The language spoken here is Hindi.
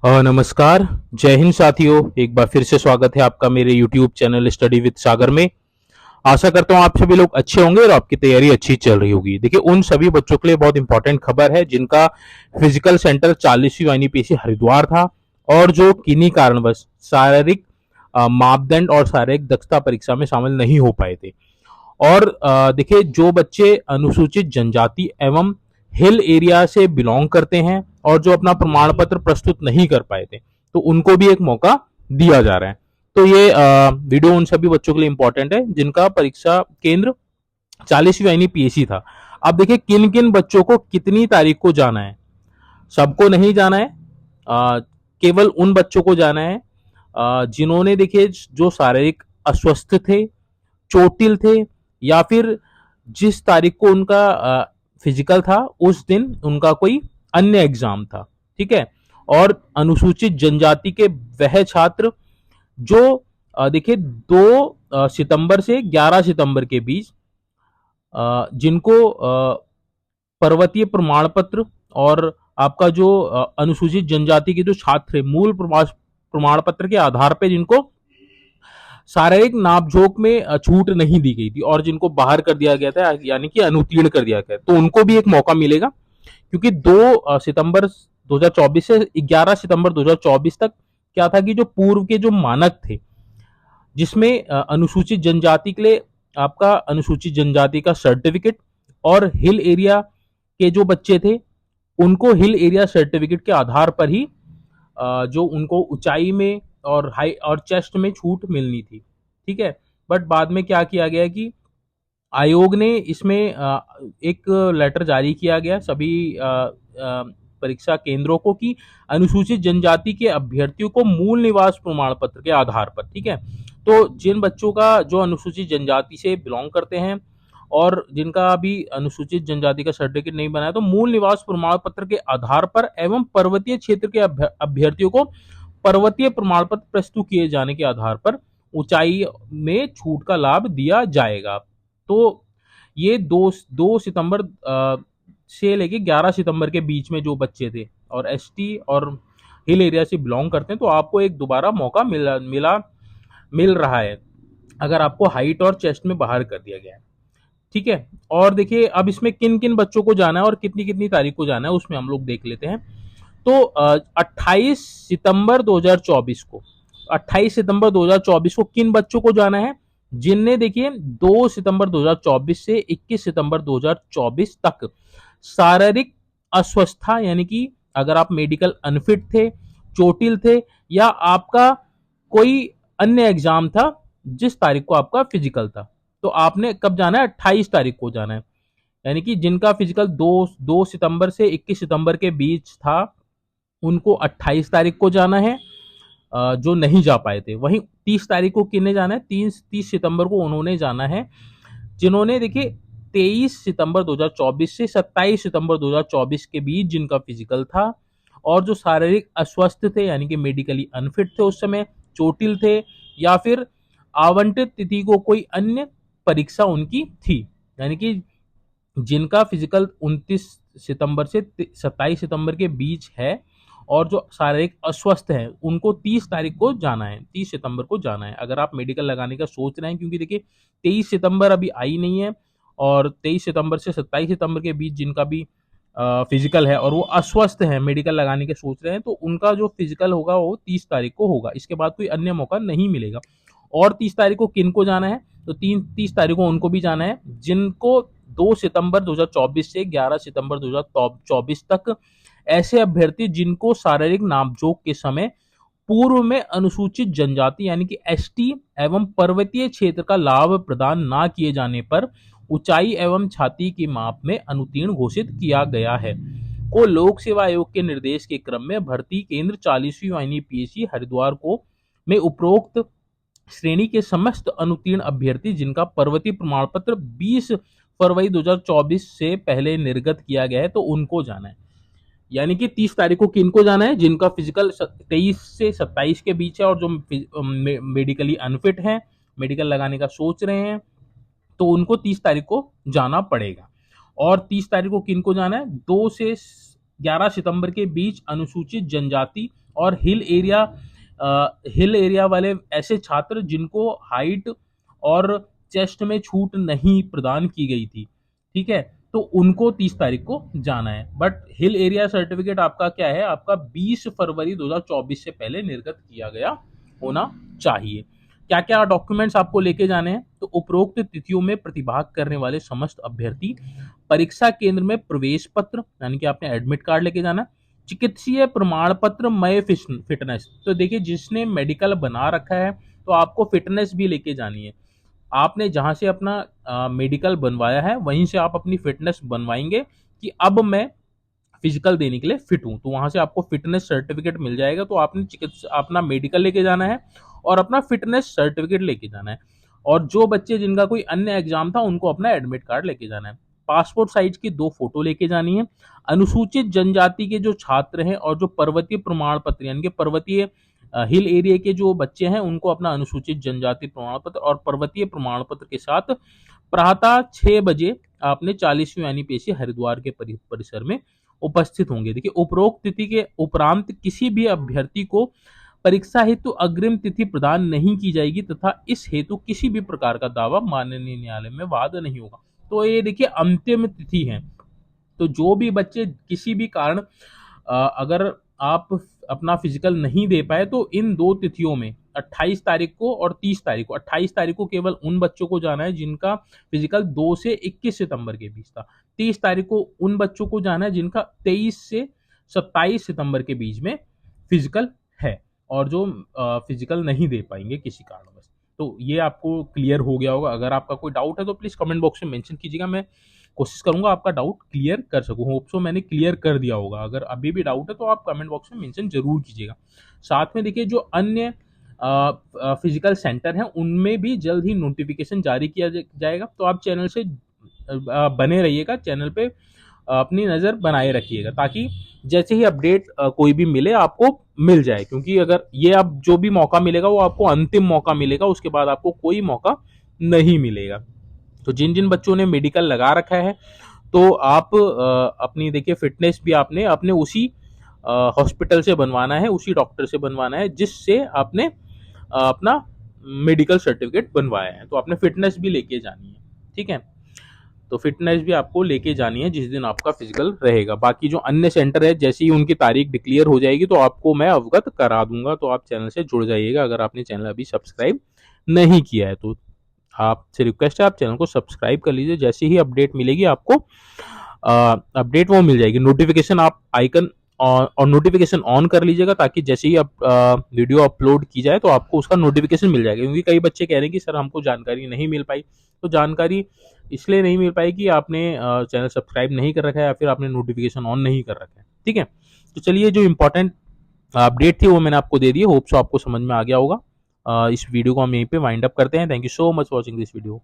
नमस्कार। जय हिंद साथियों। एक बार फिर से स्वागत है आपका मेरे YouTube चैनल स्टडी विद सागर में। आशा करता हूँ आप सभी लोग अच्छे होंगे और आपकी तैयारी अच्छी चल रही होगी। देखिए, उन सभी बच्चों के लिए बहुत इंपॉर्टेंट खबर है जिनका फिजिकल सेंटर 40वीं वाईपीएसी हरिद्वार था और जो किन्हीं कारणवश शारीरिक मापदंड और शारीरिक दक्षता परीक्षा में शामिल नहीं हो पाए थे। और देखिए, जो बच्चे अनुसूचित जनजाति एवं हिल एरिया से बिलोंग करते हैं और जो अपना प्रमाण पत्र प्रस्तुत नहीं कर पाए थे, तो उनको भी एक मौका दिया जा रहा है। तो ये वीडियो उन सभी बच्चों के लिए इंपॉर्टेंट है जिनका परीक्षा केंद्र 40वीं वाहिनी पीएसी था। अब देखिए, किन किन बच्चों को कितनी तारीख को जाना है। सबको नहीं जाना है, केवल उन बच्चों को जाना है जिन्होंने देखिए जो शारीरिक अस्वस्थ थे, चोटिल थे, या फिर जिस तारीख को उनका फिजिकल था उस दिन उनका कोई अन्य एग्जाम था। ठीक है। और अनुसूचित जनजाति के वह छात्र जो देखिए 2 सितंबर से 11 सितंबर के बीच जिनको पर्वतीय प्रमाण पत्र और आपका जो अनुसूचित जनजाति के जो छात्र मूल प्रमाण पत्र के आधार पर जिनको शारीरिक नापझोंक में छूट नहीं दी गई थी और जिनको बाहर कर दिया गया था, यानी कि अनुत्तीर्ण कर दिया गया, तो उनको भी एक मौका मिलेगा। क्योंकि 2 सितंबर 2024 से 11 सितंबर 2024 तक क्या था कि जो पूर्व के जो मानक थे जिसमें अनुसूचित जनजाति के लिए आपका अनुसूचित जनजाति का सर्टिफिकेट और हिल एरिया के जो बच्चे थे उनको हिल एरिया सर्टिफिकेट के आधार पर ही जो उनको ऊंचाई में और हाई और चेस्ट में छूट मिलनी थी। ठीक है। बट बाद में क्या किया गया कि आयोग ने इसमें एक लेटर जारी किया गया सभी परीक्षा केंद्रों को कि अनुसूचित जनजाति के अभ्यर्थियों को मूल निवास प्रमाण पत्र के आधार पर, ठीक है, तो जिन बच्चों का जो अनुसूचित जनजाति से बिलोंग करते हैं और जिनका अभी अनुसूचित जनजाति का सर्टिफिकेट नहीं बना है, तो मूल निवास प्रमाण पत्र के आधार पर एवं पर्वतीय क्षेत्र के अभ्यर्थियों को पर्वतीय प्रमाण पत्र प्रस्तुत किए जाने के आधार पर ऊंचाई में छूट का लाभ दिया जाएगा। तो ये 2 सितंबर से लेके 11 सितंबर के बीच में जो बच्चे थे और एसटी और हिल एरिया से बिलोंग करते हैं, तो आपको एक दोबारा मौका मिल रहा है अगर आपको हाइट और चेस्ट में बाहर कर दिया गया है। ठीक है। और देखिए, अब इसमें किन किन बच्चों को जाना है और कितनी कितनी तारीख को जाना है उसमें हम लोग देख लेते हैं। तो 28 सितंबर 2024 को किन बच्चों को जाना है, जिनने देखिए 2 सितंबर 2024 से 21 सितंबर 2024 तक शारीरिक अस्वस्थता, यानी कि अगर आप मेडिकल अनफिट थे, चोटिल थे, या आपका कोई अन्य एग्जाम था जिस तारीख को आपका फिजिकल था, तो आपने कब जाना है? 28 तारीख को जाना है। यानी कि जिनका फिजिकल 2 सितंबर से 21 सितंबर के बीच था उनको 28 तारीख को जाना है, जो नहीं जा पाए थे। वहीं 30 तारीख को किन्हें जाना है? 30 सितंबर को उन्होंने जाना है जिन्होंने देखिए 23 सितंबर 2024 से 27 सितंबर 2024 के बीच जिनका फिजिकल था और जो शारीरिक अस्वस्थ थे, यानी कि मेडिकली अनफिट थे उस समय, चोटिल थे, या फिर आवंटित तिथि को कोई अन्य परीक्षा उनकी थी, यानी कि जिनका फिजिकल 29 सितंबर से 27 सितंबर के बीच है और जो शारीरिक अस्वस्थ हैं उनको 30 तारीख को जाना है, 30 सितंबर को जाना है अगर आप मेडिकल लगाने का सोच रहे हैं। क्योंकि देखिए 23 सितंबर अभी आई नहीं है और 23 सितंबर से 27 सितंबर के बीच जिनका भी फिजिकल है और वो अस्वस्थ है, मेडिकल लगाने के सोच रहे हैं, तो उनका जो फिजिकल होगा वो 30 तारीख को होगा। इसके बाद कोई अन्य मौका नहीं मिलेगा। और 30 तारीख को किन को जाना है? तो 30 तारीख को उनको भी जाना है जिनको 2 सितंबर 2024 से 11 सितंबर 2024 तक ऐसे अभ्यर्थी जिनको शारीरिक नापजोक के समय पूर्व में अनुसूचित जनजाति यानी कि एसटी एवं पर्वतीय क्षेत्र का लाभ प्रदान ना किए जाने पर ऊंचाई एवं छाती की माप में अनुत्तीर्ण घोषित किया गया है, को लोक सेवा आयोग के निर्देश के क्रम में भर्ती केंद्र 40वीं वाहिनी पीएसी हरिद्वार को में उपरोक्त श्रेणी के समस्त अनुत्तीर्ण अभ्यर्थी जिनका पर्वतीय प्रमाण पत्र 20 फरवरी 2024 से पहले निर्गत किया गया है, तो उनको जाना है। यानी कि 30 तारीख को किनको जाना है? जिनका फिजिकल 23 से 27 के बीच है और जो मेडिकली अनफिट है, मेडिकल लगाने का सोच रहे हैं, तो उनको 30 तारीख को जाना पड़ेगा। और 30 तारीख को किनको जाना है? 2 से 11 सितंबर के बीच अनुसूचित जनजाति और हिल एरिया वाले ऐसे छात्र जिनको हाइट और चेस्ट में छूट नहीं प्रदान की गई थी, ठीक है, तो उनको 30 तारीख को जाना है। बट हिल एरिया सर्टिफिकेट आपका क्या है, आपका 20 फरवरी 2024 से पहले निर्गत किया गया होना चाहिए। क्या क्या डॉक्यूमेंट्स आपको लेके जाने हैं, तो उपरोक्त तिथियों में प्रतिभाग करने वाले समस्त अभ्यर्थी परीक्षा केंद्र में प्रवेश पत्र यानी कि आपने एडमिट कार्ड लेके जाना है, चिकित्सीय प्रमाण पत्र, मय फिटनेस, तो देखिए जिसने मेडिकल बना रखा है तो आपको फिटनेस भी लेके जानी है। आपने जहां से अपना मेडिकल बनवाया है वहीं से आप अपनी फिटनेस बनवाएंगे कि अब मैं फिजिकल देने के लिए फिट हूं, तो वहां से आपको फिटनेस सर्टिफिकेट मिल जाएगा। तो आपने चिकित्सा अपना मेडिकल लेके जाना है और अपना फिटनेस सर्टिफिकेट लेके जाना है। और जो बच्चे जिनका कोई अन्य एग्जाम था उनको अपना एडमिट कार्ड लेके जाना है। पासपोर्ट साइज की 2 फोटो लेके जानी है। अनुसूचित जनजाति के जो छात्र हैं और जो पर्वतीय प्रमाण पत्र यानी कि पर्वतीय हिल एरिया के जो बच्चे हैं उनको अपना अनुसूचित जनजाति प्रमाण पत्र और पर्वतीय प्रमाण पत्र के साथ प्रातः 6 बजे आपने 40वीं यानी पेशी हरिद्वार के परिसर में उपस्थित होंगे। देखिए उपरोक्त तिथि के उपरांत किसी भी अभ्यर्थी को परीक्षा हेतु अग्रिम तिथि प्रदान नहीं की जाएगी तथा इस हेतु किसी भी प्रकार का दावा माननीय न्यायालय में वाद नहीं होगा। तो ये देखिए अंतिम तिथि है। तो जो भी बच्चे किसी भी कारण अगर आप अपना फिजिकल नहीं दे पाए तो इन 2 तिथियों में 28 तारीख को और 30 तारीख को, 28 तारीख को केवल उन बच्चों को जाना है जिनका फिजिकल 2 से 21 सितंबर के बीच था। 30 तारीख को उन बच्चों को जाना है जिनका 23 से 27 सितंबर के बीच में फिजिकल है और जो फिजिकल नहीं दे पाएंगे किसी कारणवश। तो ये आपको क्लियर हो गया होगा। अगर आपका कोई डाउट है तो प्लीज कमेंट बॉक्स में मेंशन कीजिएगा, मैं कोशिश करूंगा आपका डाउट क्लियर कर सकूं। होप सो मैंने क्लियर कर दिया होगा। अगर अभी भी डाउट है तो आप कमेंट बॉक्स में मेंशन जरूर कीजिएगा। साथ में देखिए जो अन्य फिजिकल सेंटर हैं उनमें भी जल्द ही नोटिफिकेशन जारी किया जाएगा, तो आप चैनल से बने रहिएगा, चैनल पे अपनी नज़र बनाए रखिएगा ताकि जैसे ही अपडेट कोई भी मिले आपको मिल जाए। क्योंकि अगर ये अब जो भी मौका मिलेगा वो आपको अंतिम मौका मिलेगा, उसके बाद आपको कोई मौका नहीं मिलेगा। तो जिन जिन बच्चों ने मेडिकल लगा रखा है तो आप अपनी देखिए फिटनेस भी आपने अपने उसी हॉस्पिटल से बनवाना है, उसी डॉक्टर से बनवाना है जिससे आपने अपना मेडिकल सर्टिफिकेट बनवाया है। तो आपने फिटनेस भी लेके जानी है, ठीक है। तो फिटनेस भी आपको लेके जानी है जिस दिन आपका फिजिकल रहेगा। बाकी जो अन्य सेंटर है जैसे ही उनकी तारीख डिक्लेयर हो जाएगी तो आपको मैं अवगत करा दूंगा। तो आप चैनल से जुड़ जाइएगा। अगर आपने चैनल अभी सब्सक्राइब नहीं किया है तो आपसे रिक्वेस्ट है आप चैनल को सब्सक्राइब कर लीजिए। जैसे ही अपडेट मिलेगी आपको अपडेट वो मिल जाएगी, नोटिफिकेशन आप आइकन और नोटिफिकेशन ऑन कर लीजिएगा ताकि जैसे ही आप वीडियो अपलोड की जाए तो आपको उसका नोटिफिकेशन मिल जाएगा। क्योंकि कई बच्चे कह रहे हैं कि सर हमको जानकारी नहीं मिल पाई, तो जानकारी इसलिए नहीं मिल पाई कि आपने चैनल सब्सक्राइब नहीं कर रखा है या फिर आपने नोटिफिकेशन ऑन नहीं कर रखा है, ठीक है। तो चलिए जो इंपॉर्टेंट अपडेट थी वो मैंने आपको दे दी, होप सो आपको समझ में आ गया होगा। इस वीडियो को हम यहीं पे वाइंड अप करते हैं। Thank you so much watching this video.